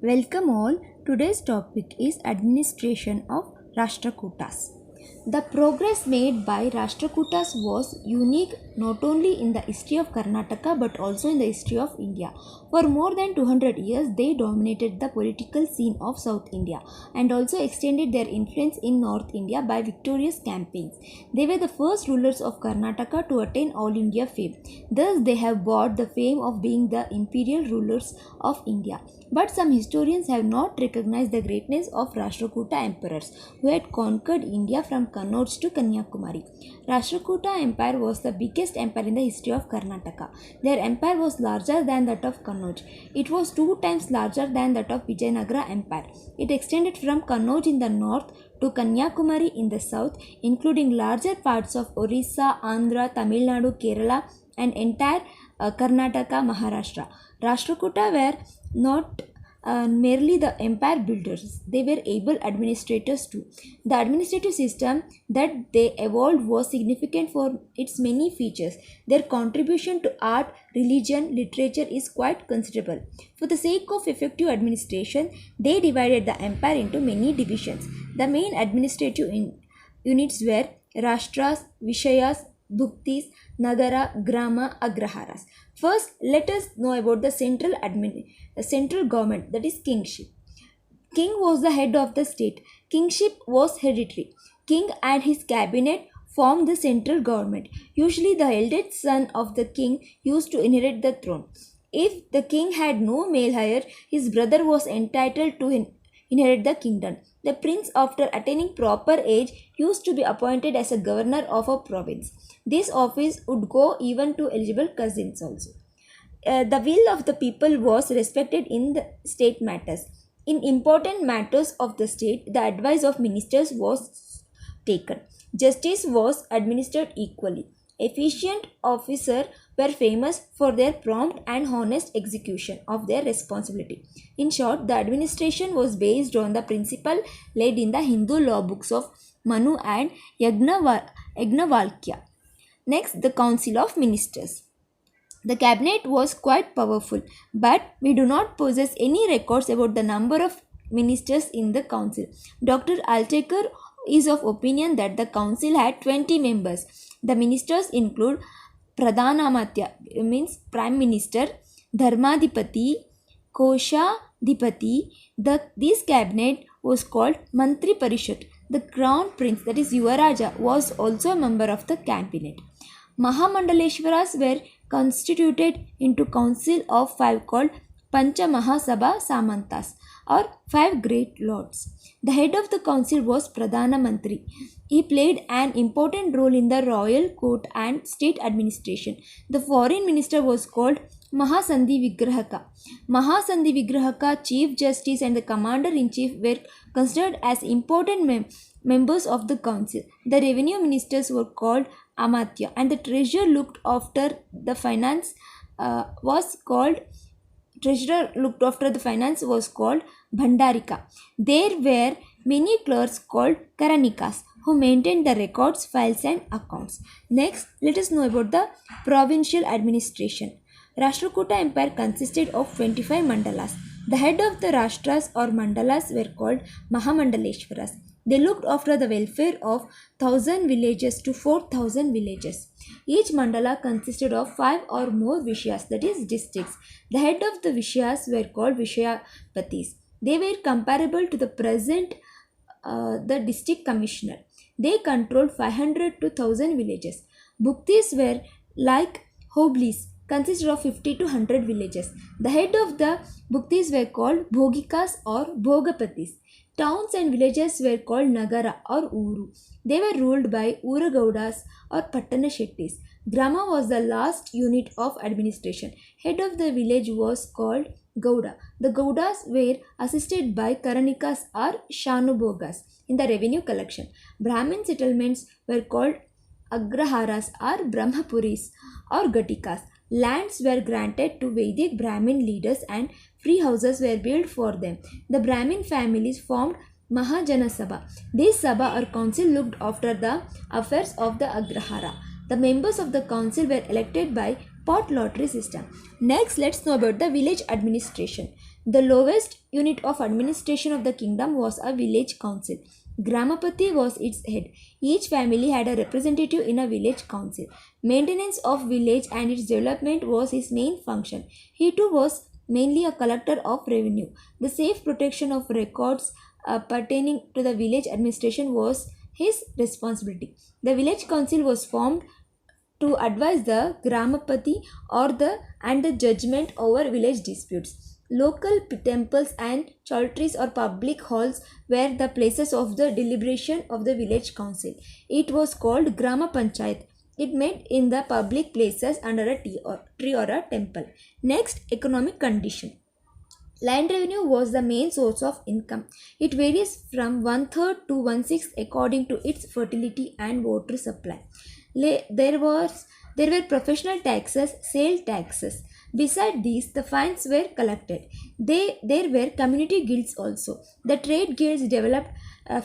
Welcome all. Today's topic is administration of Rashtrakutas. The progress made by Rashtrakutas was unique not only in the history of Karnataka but also in the history of India. For more than 200 years, they dominated the political scene of South India and also extended their influence in North India by victorious campaigns. They were the first rulers of Karnataka to attain All India fame. Thus, they have bought the fame of being the imperial rulers of India. But some historians have not recognized the greatness of Rashtrakuta emperors who had conquered India from Kannauj to Kanyakumari. Rashtrakuta Empire was the biggest empire in the history of Karnataka. Their empire was larger than that of Kannauj. It was 2 times larger than that of Vijayanagara Empire. It extended from Kannauj in the north to Kanyakumari in the south, including larger parts of Orissa, Andhra, Tamil Nadu, Kerala, and entire Karnataka, Maharashtra. Rashtrakuta were not merely the empire builders, they were able administrators too. The administrative system that they evolved was significant for its many features. Their contribution to art, religion, literature is quite considerable. For the sake of effective administration, they divided the empire into many divisions. The main administrative units were Rashtras, Vishayas, Bhuktis, Nagara, Grama, Agraharas. First, let us know about the central government, that is kingship. King was the head of the state. Kingship was hereditary. King and his cabinet formed the central government. Usually, the eldest son of the king used to inherit the throne. If the king had no male heir, his brother was entitled to inherit the kingdom. The prince, after attaining proper age, used to be appointed as a governor of a province. This office would go even to eligible cousins also. The will of the people was respected in the state matters. In important matters of the state, the advice of ministers was taken. Justice was administered equally. Efficient officers were famous for their prompt and honest execution of their responsibility. In short, the administration was based on the principle laid in the Hindu law books of Manu and Yagnavalkya. Next, the Council of Ministers. The cabinet was quite powerful, but we do not possess any records about the number of ministers in the council. Dr. Altekar is of opinion that the council had 20 members. The ministers include Pradhanamatya, means Prime Minister, Dharmadipati, Koshadipati. This cabinet was called Mantri Parishad. The crown prince, that is Yuvaraja, was also a member of the cabinet. Mahamandaleshwaras were constituted into council of 5 called Pancha Mahasabha Samantas, or 5 great lords. The head of the council was Pradhana Mantri. He played an important role in the royal court and state administration. The foreign minister was called Mahasandhi Vigrahaka. Mahasandhi Vigrahaka, Chief Justice, and the Commander-in-Chief were considered as important members of the council. The revenue ministers were called Amatya, and the treasurer looked after the finance was called Bhandarika. There were many clerks called Karanikas who maintained the records, files, and accounts. Next, let us know about the provincial administration. Rashtrakuta Empire consisted of 25 mandalas. The head of the Rashtras or mandalas were called Mahamandaleshwaras. They looked after the welfare of 1,000 villages to 4,000 villages. Each mandala consisted of 5 or more Vishayas, that is districts. The head of the Vishayas were called Vishayapatis. They were comparable to the present the district commissioner. They controlled 500 to 1,000 villages. Bhuktis were like Hoblis, consisted of 50 to 100 villages. The head of the Bhuktis were called Bhogikas or Bhogapatis. Towns and villages were called Nagara or Uru. They were ruled by Uragaudas or Pattana Shettis. Grama was the last unit of administration. Head of the village was called Gauda. The Gaudas were assisted by Karanikas or Shanubogas in the revenue collection. Brahmin settlements were called Agraharas or Brahmapuris or Gatikas. Lands were granted to Vedic Brahmin leaders and free houses were built for them. The Brahmin families formed Mahajana Sabha. This Sabha or council looked after the affairs of the Agrahara. The members of the council were elected by pot lottery system. Next, let's know about the village administration. The lowest unit of administration of the kingdom was a village council. Gramapati was its head. Each family had a representative in a village council. Maintenance of village and its development was his main function. He too was mainly a collector of revenue. The safe protection of records pertaining to the village administration was his responsibility. The village council was formed to advise the Gramapati and the judgment over village disputes. Local temples and chowtries or public halls were the places of the deliberation of the village council. It was called Grama Panchayat. It met in the public places under a tree or a temple. Next, economic condition. Land revenue was the main source of income. It varies from 1/3 to 1/6 according to its fertility and water supply. There were professional taxes, sale taxes. Beside these, the fines were collected. There were community guilds also. The trade guilds developed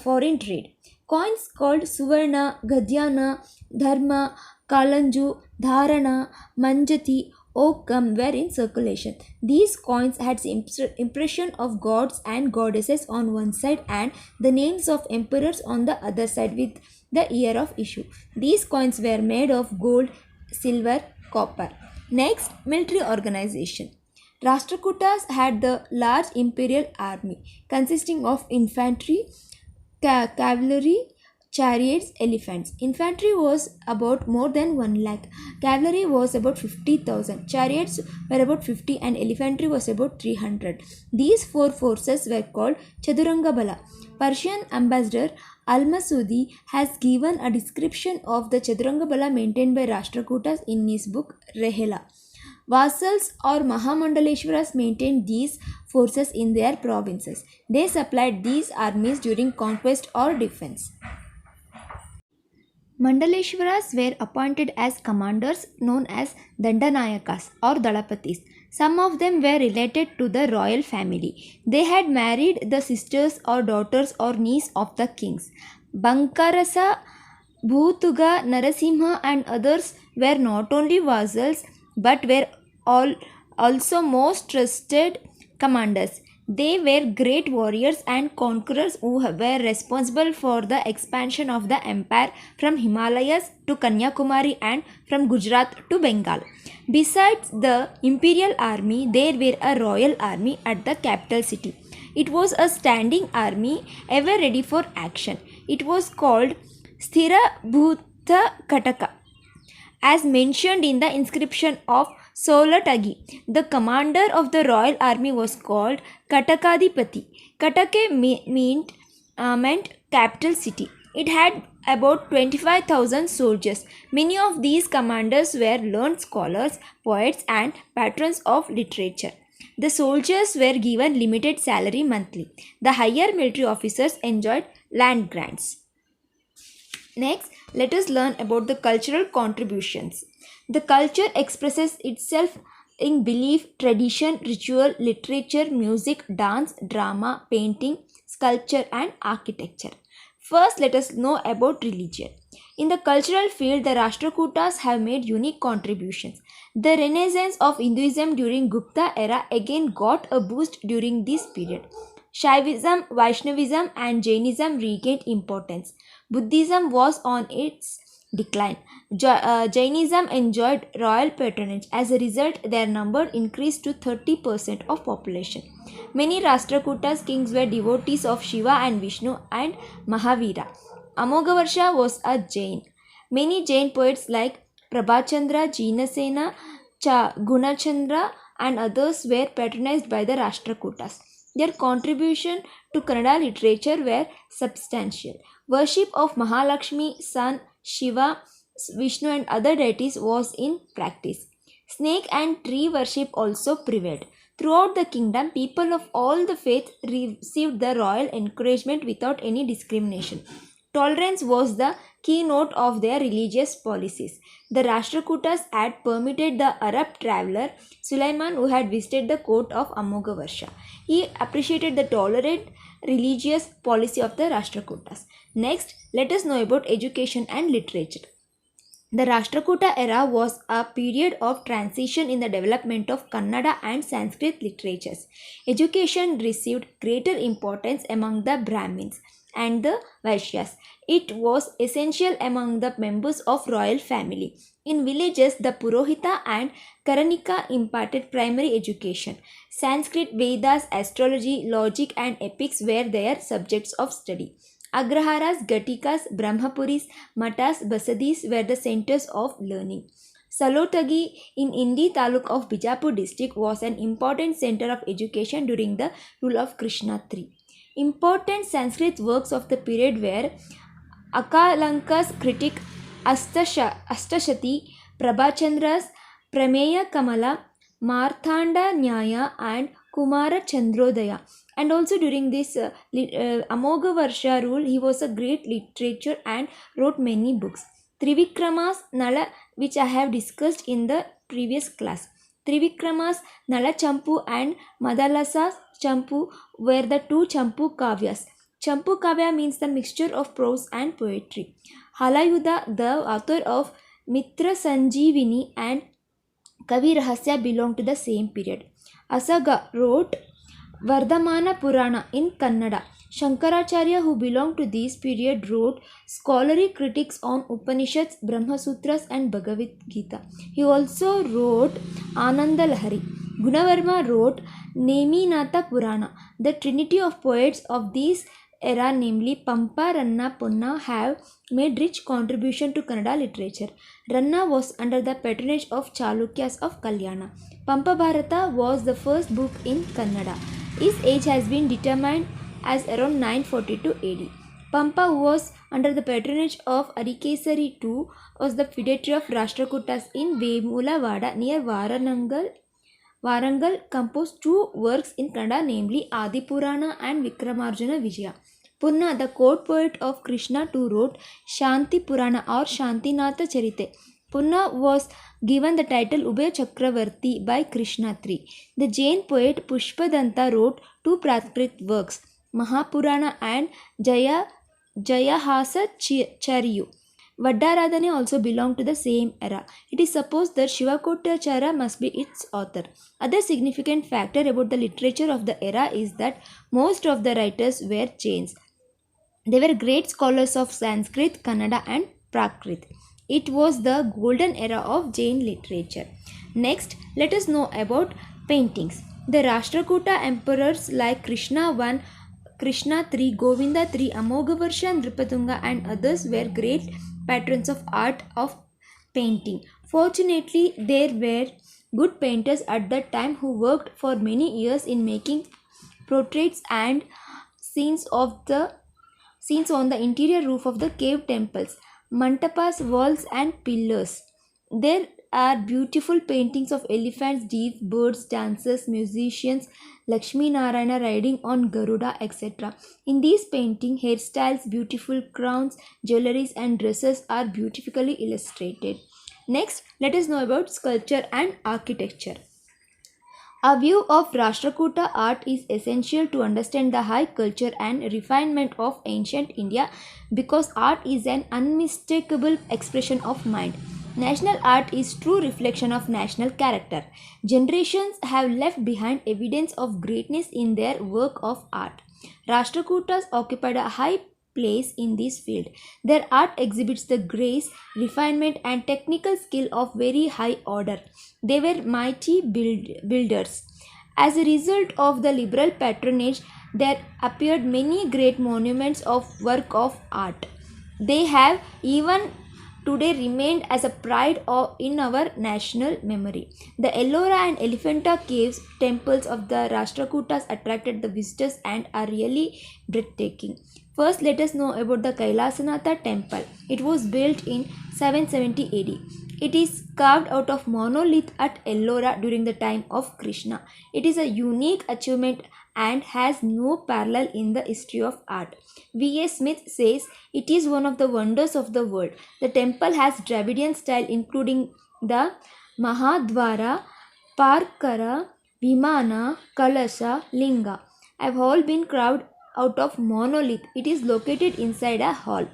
foreign trade. Coins called Suvarna, Gadhyana, Dharma, Kalanju, Dharana, Manjati, Okam were in circulation. These coins had impression of gods and goddesses on one side and the names of emperors on the other side with the year of issue. These coins were made of gold, silver, copper. Next, military organization. Rashtrakutas had the large imperial army consisting of infantry, cavalry, chariots, elephants. Infantry was about more than 1 lakh. Cavalry was about 50,000. Chariots were about 50 and elephantry was about 300. These four forces were called Chaduranga Bala. Persian ambassador Al-Masudi has given a description of the Chaduranga Bala maintained by Rashtrakutas in his book Rehela. Vassals or Mahamandaleshwaras maintained these forces in their provinces. They supplied these armies during conquest or defense. Mandaleshwaras were appointed as commanders known as Dandanayakas or Dalapatis. Some of them were related to the royal family. They had married the sisters or daughters or niece of the kings. Bankarasa, Bhutuga, Narasimha and others were not only vassals but were also most trusted commanders. They were great warriors and conquerors who were responsible for the expansion of the empire from Himalayas to Kanyakumari and from Gujarat to Bengal. Besides the imperial army, there were a royal army at the capital city. It was a standing army ever ready for action. It was called Sthira Bhuta Kataka. As mentioned in the inscription of Solatagi, the commander of the royal army was called Katakadipati. Katake meant capital city. It had about 25,000 soldiers. Many of these commanders were learned scholars, poets, and patrons of literature. The soldiers were given limited salary monthly. The higher military officers enjoyed land grants. Next, let us learn about the cultural contributions. The culture expresses itself in belief, tradition, ritual, literature, music, dance, drama, painting, sculpture, and architecture. First, let us know about religion. In the cultural field, the Rashtrakutas have made unique contributions. The renaissance of Hinduism during Gupta era again got a boost during this period. Shaivism, Vaishnavism, and Jainism regained importance. Buddhism was on its decline. Jainism enjoyed royal patronage. As a result, their number increased to 30% of population. Many Rashtrakutas kings were devotees of Shiva and Vishnu and Mahavira. Amogavarsha was a Jain. Many Jain poets like Prabhachandra, Jinasena, Gunachandra and others were patronized by the Rashtrakutas. Their contribution to Kannada literature were substantial. Worship of Mahalakshmi, Sun, Shiva, Vishnu and other deities was in practice. Snake and tree worship also prevailed. Throughout the kingdom, people of all the faiths received the royal encouragement without any discrimination. Tolerance was the keynote of their religious policies. The Rashtrakutas had permitted the Arab traveller Sulaiman, who had visited the court of Amogavarsha. He appreciated the tolerant religious policy of the Rashtrakutas. Next, let us know about education and literature. The Rashtrakuta era was a period of transition in the development of Kannada and Sanskrit literatures. Education received greater importance among the Brahmins and the Vaishyas. It was essential among the members of royal family. In villages, the Purohita and Karanika imparted primary education. Sanskrit, Vedas, astrology, logic, and epics were their subjects of study. Agraharas, Gatikas, Brahmapuris, Matas, Basadis were the centers of learning. Salotagi in Indi Taluk of Bijapur district was an important center of education during the rule of Krishna III. Important Sanskrit works of the period were Akalanka's critic Astashati, Prabhachandra's Prameya Kamala, Marthanda Nyaya, and Kumara Chandrodaya. And also during this Amogha Varsha rule, he was a great literature and wrote many books. Trivikramas Nala, which I have discussed in the previous class. Trivikramas Nala Champu and Madalasa Champu were the two Champu Kavyas. Champu Kavya means the mixture of prose and poetry. Halayuda, the author of Mitra Sanjeevini and Kavi Rahasya, belonged to the same period. Asaga wrote Vardhamana Purana in Kannada. Shankaracharya, who belonged to this period, wrote scholarly critics on Upanishads, Brahma Sutras, and Bhagavad Gita. He also wrote Ananda Lahari. Gunavarma wrote Neminatha Purana. The trinity of poets of this era, namely Pampa, Ranna, Ponna, have made rich contribution to Kannada literature. Ranna was under the patronage of Chalukyas of Kalyana. Pampa Bharata was the first book in Kannada. His age has been determined as around 942 AD. Pampa, who was under the patronage of Arikesari II, was the feudatory of Rashtrakutas in Vemulavada near Warangal, composed two works in Kannada, namely Adi Purana and Vikramarjuna Vijaya. Punna, the court poet of Krishna II, wrote Shanti Purana or Shantinatha Charite. Punna was given the title Ubay Chakravarti by Krishna III. The Jain poet Pushpadanta wrote two Prakrit works, Mahapurana and Jayahasa Charyu. Vaddaradhane also belonged to the same era. It is supposed that Shivakotachara must be its author. Other significant factor about the literature of the era is that most of the writers were Jains. They were great scholars of Sanskrit, Kannada, and Prakrit. It was the golden era of Jain literature. Next, let us know about paintings. The Rashtrakuta emperors like Krishna I, Krishna III, Govinda III, Amogavarsha, Nripatunga, and others were great patrons of art of painting. Fortunately, there were good painters at that time who worked for many years in making portraits and scenes on the interior roof of the cave temples, mantapas, walls, and pillars. There are beautiful paintings of elephants, deer, birds, dancers, musicians, Lakshmi Narayana riding on Garuda, etc. In these paintings, hairstyles, beautiful crowns, jewelries, and dresses are beautifully illustrated. Next, let us know about sculpture and architecture. A view of Rashtrakuta art is essential to understand the high culture and refinement of ancient India because art is an unmistakable expression of mind. National art is true reflection of national character. Generations have left behind evidence of greatness in their work of art. Rashtrakutas occupied a high place in this field. Their art exhibits the grace, refinement, and technical skill of very high order. They were mighty builders. As a result of the liberal patronage, there appeared many great monuments of work of art. They have even today remained as a pride in our national memory. The Ellora and Elephanta caves temples of the Rashtrakutas attracted the visitors and are really breathtaking. First, let us know about the Kailasanatha temple. It was built in 770 AD. It is carved out of monolith at Ellora during the time of Krishna. It is a unique achievement and has no parallel in the history of art. V.A. Smith says it is one of the wonders of the world. The temple has Dravidian style including the Mahadvara, Parkara, Vimana, Kalasha, Linga have all been carved out of monolith. It is located inside a hall.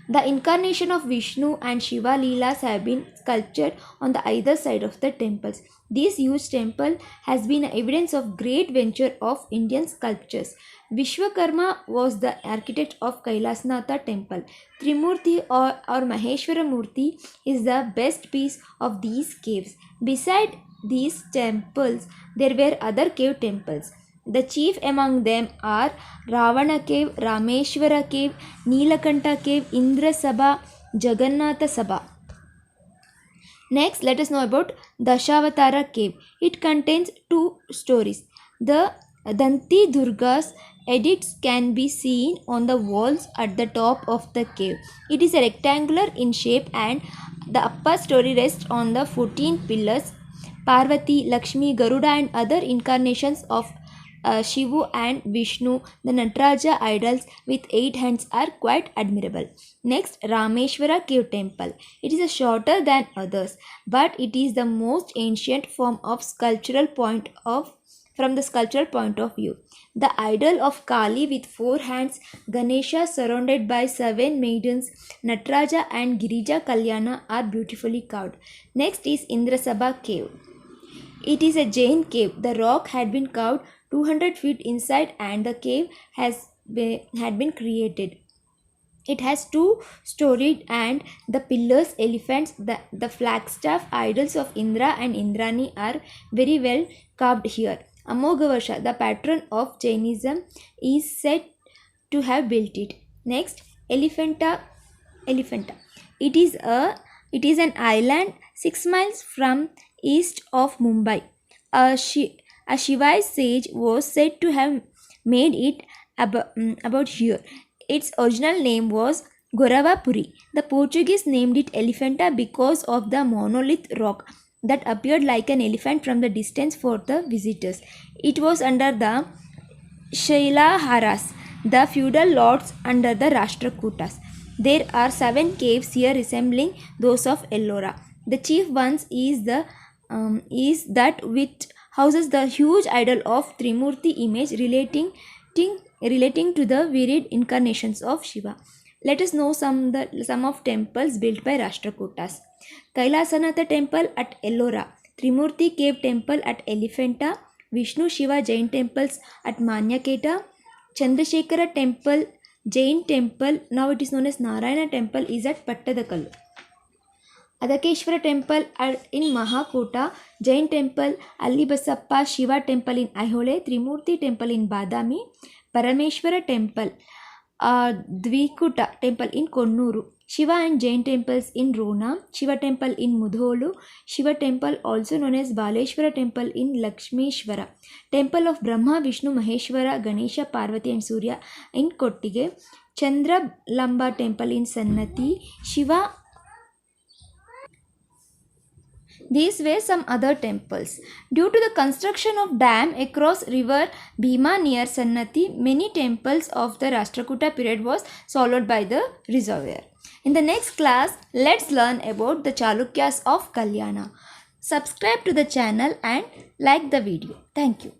The incarnation of Vishnu and Shiva Leelas have been sculptured on the either side of the temples. This huge temple has been evidence of great venture of Indian sculptures. Vishwakarma was the architect of Kailasnatha temple. Trimurti or Maheshwara Murti is the best piece of these caves. Beside these temples, there were other cave temples. The chief among them are Ravana cave, Rameshwara cave, Neelakanta cave, Indra Sabha, Jagannatha Sabha. Next, let us know about Dashavatara cave. It contains two stories. The Danti Durga's edicts can be seen on the walls at the top of the cave. It is rectangular in shape and the upper story rests on the 14 pillars. Parvati, Lakshmi, Garuda and other incarnations of Shivu and Vishnu, the Nataraja idols with 8 hands are quite admirable. Next, Rameshwara cave temple. It is shorter than others, but it is the most ancient form of from the sculptural point of view. The idol of Kali with 4 hands, Ganesha surrounded by 7 maidens, Nataraja and Girija Kalyana are beautifully carved. Next is Indrasabha cave. It is a Jain cave. The rock had been carved 200 feet inside and the cave had been created. It has 2-storied and the pillars, elephants, the flagstaff idols of Indra and Indrani are very well carved here. Amoghavasha, the patron of Jainism, is said to have built it. Next, Elephanta. It is an island 6 miles from east of Mumbai. A Shivite sage was said to have made it about here. Its original name was Goravapuri. The Portuguese named it Elephanta because of the monolith rock that appeared like an elephant from the distance for the visitors. It was under the Shailaharas, the feudal lords under the Rashtrakutas. There are 7 caves here resembling those of Ellora. The chief ones is that which houses the huge idol of Trimurti image relating to the varied incarnations of Shiva. Let us know some of temples built by Rashtrakutas. Kailasanatha temple at Ellora, Trimurti cave temple at Elephanta, Vishnu Shiva Jain temples at Manyaketa, Chandrasekhara temple, Jain temple, now it is known as Narayana temple, is at Pattadakallu. Adakeshwara temple in Mahakota, Jain temple, Allibasappa Shiva temple in Aihole, Trimurti temple in Badami, Parameshwara temple, Dvikuta temple in Konnuru, Shiva and Jain temples in Rona, Shiva temple in Mudholu, Shiva temple also known as Baleshwara temple in Lakshmeshwara, temple of Brahma, Vishnu, Maheshwara, Ganesha, Parvati and Surya in Kottige, Chandra Lamba temple in Sannati, Shiva. These were some other temples. Due to the construction of dam across river Bhima near Sannati, many temples of the Rashtrakuta period was swallowed by the reservoir. In the next class, let's learn about the Chalukyas of Kalyana. Subscribe to the channel and like the video. Thank you.